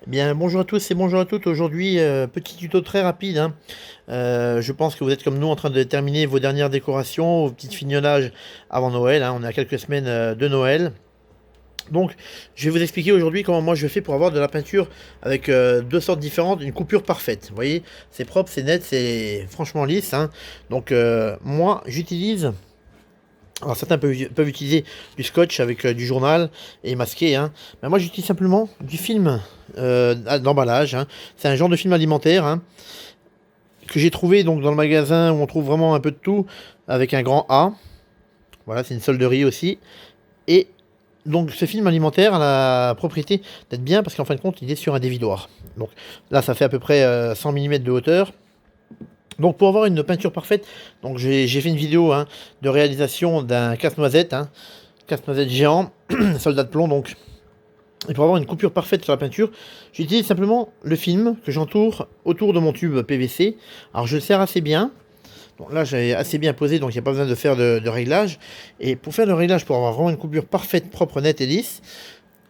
Eh bien, bonjour à tous et bonjour à toutes. Aujourd'hui, petit tuto très rapide, hein. Je pense que vous êtes comme nous en train de terminer vos dernières décorations, vos petits fignolages avant Noël, hein. On est à quelques semaines de Noël. Donc, je vais vous expliquer aujourd'hui comment moi je fais pour avoir de la peinture avec deux sortes différentes, une coupure parfaite. Vous voyez, c'est propre, c'est net, c'est franchement lisse, hein. Donc, moi, j'utilise... Alors certains peuvent utiliser du scotch avec du journal et masqué, hein. Mais moi j'utilise simplement du film d'emballage, hein. C'est un genre de film alimentaire, hein, que j'ai trouvé donc dans le magasin où on trouve vraiment un peu de tout avec un grand A. Voilà, c'est une solderie aussi. Et donc ce film alimentaire a la propriété d'être bien parce qu'en fin de compte il est sur un dévidoir. Donc là ça fait à peu près 100 mm de hauteur. Donc pour avoir une peinture parfaite, donc j'ai fait une vidéo, hein, de réalisation d'un casse-noisette, hein, casse-noisette géant, soldat de plomb donc. Et pour avoir une coupure parfaite sur la peinture, j'utilise simplement le film que j'entoure autour de mon tube PVC. Alors je le serre assez bien. Donc là j'ai assez bien posé, donc il n'y a pas besoin de faire de réglage. Et pour faire le réglage, pour avoir vraiment une coupure parfaite, propre, nette et lisse,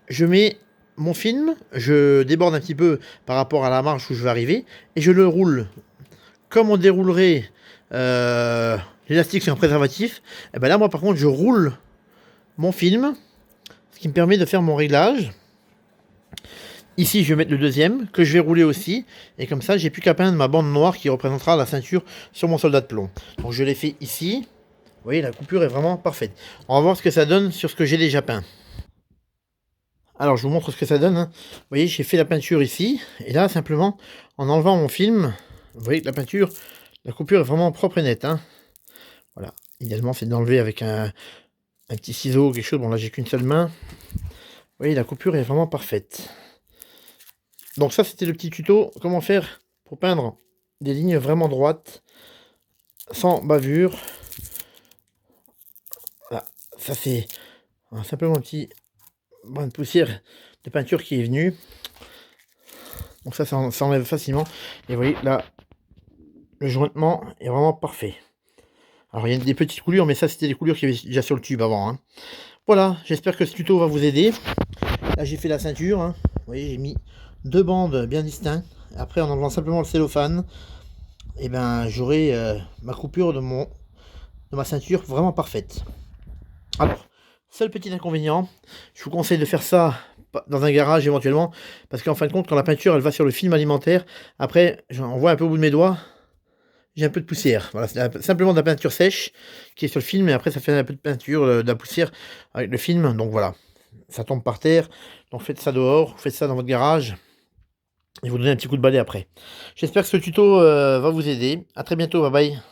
je mets mon film, je déborde un petit peu par rapport à la marge où je vais arriver, et je le roule comme on déroulerait l'élastique sur un préservatif. Et ben là moi par contre je roule mon film, ce qui me permet de faire mon réglage. Ici, je vais mettre le deuxième, que je vais rouler aussi. Et comme ça, j'ai plus qu'à peindre ma bande noire qui représentera la ceinture sur mon soldat de plomb. Donc je l'ai fait ici. Vous voyez, la coupure est vraiment parfaite. On va voir ce que ça donne sur ce que j'ai déjà peint. Alors, je vous montre ce que ça donne, hein. Vous voyez, j'ai fait la peinture ici. Et là, simplement, en enlevant mon film, vous voyez que la peinture, la coupure est vraiment propre et nette, hein. Voilà. Idéalement, c'est d'enlever avec un petit ciseau ou quelque chose. Bon, là, j'ai qu'une seule main. Vous voyez, la coupure est vraiment parfaite. Donc ça, c'était le petit tuto, comment faire pour peindre des lignes vraiment droites, sans bavure. Voilà, ça c'est simplement un petit brin de poussière de peinture qui est venu. Donc ça s'enlève facilement. Et vous voyez, là, le jointement est vraiment parfait. Alors il y a des petites coulures, mais ça c'était des coulures qu'il y avait déjà sur le tube avant, hein. Voilà, j'espère que ce tuto va vous aider. Là j'ai fait la ceinture, hein. Vous voyez, j'ai mis deux bandes bien distinctes. Après, en enlevant simplement le cellophane, et ben j'aurai ma coupure de ma ceinture vraiment parfaite. Alors, seul petit inconvénient, je vous conseille de faire ça dans un garage éventuellement, parce qu'en fin de compte, quand la peinture elle va sur le film alimentaire, après, on voit un peu au bout de mes doigts, j'ai un peu de poussière. Voilà, c'est simplement de la peinture sèche qui est sur le film, et après ça fait un peu de peinture, de la poussière avec le film, donc voilà, ça tombe par terre. Donc faites ça dehors, faites ça dans votre garage, et vous donnez un petit coup de balai après. J'espère que ce tuto va vous aider. À très bientôt, bye bye.